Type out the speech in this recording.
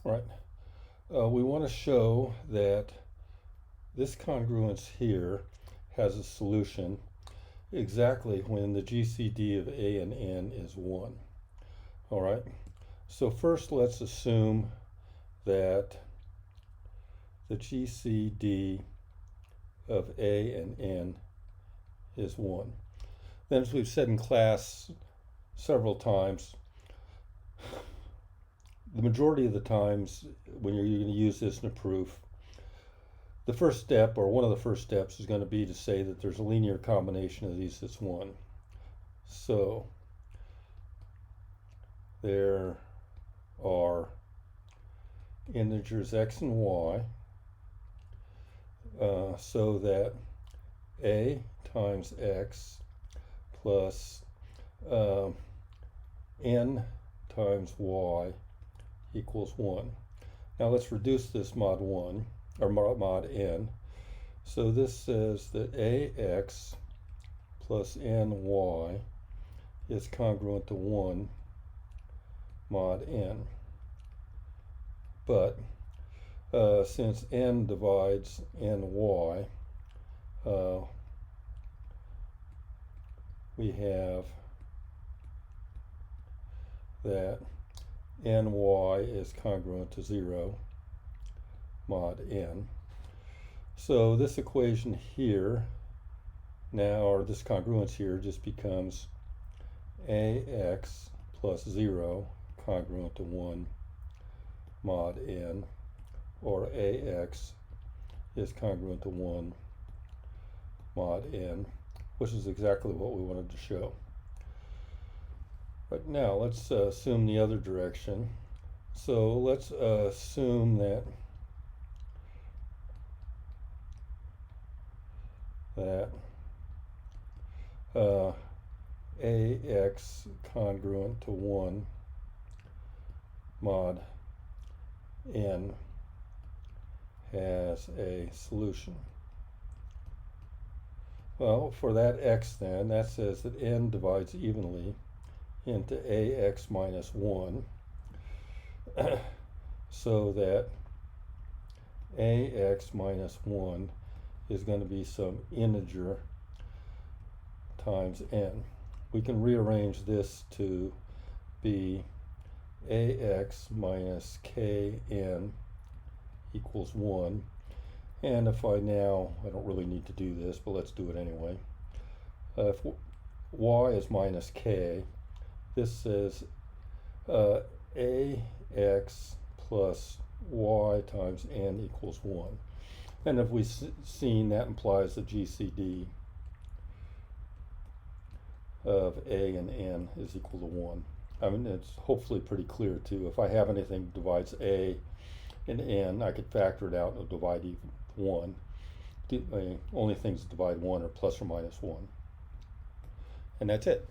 Right. We want to show that this congruence here has a solution exactly when the GCD of A and N is 1. All right. So first let's assume that the GCD of A and N is 1. Then, as we've said in class several times, the majority of the times when you're going to use this in a proof, the first step, or one of the first steps, is going to be to say that there's a linear combination of these that's 1. So there are integers x and y, so that a times x plus n times y equals 1. Now let's reduce this mod 1, or mod n. So this says that ax plus ny is congruent to 1 mod n. But since n divides ny, we have that ny is congruent to 0 mod n. So this equation here now, or this congruence here, just becomes ax plus 0 congruent to 1 mod n, or ax is congruent to 1 mod n, which is exactly what we wanted to show. But now let's assume the other direction. So let's assume that ax congruent to 1 mod n has a solution. Well, for that x then, that says that n divides evenly into ax minus 1, so that ax minus 1 is going to be some integer times n. We can rearrange this to be ax minus kn equals 1. And if I don't really need to do this, but let's do it anyway. If y is minus k, this says ax plus y times n equals 1. And if we've seen, that implies the GCD of a and n is equal to 1. I mean, it's hopefully pretty clear too. If I have anything that divides a and n, I could factor it out and divide 1. The only things that divide 1 are plus or minus 1. And that's it.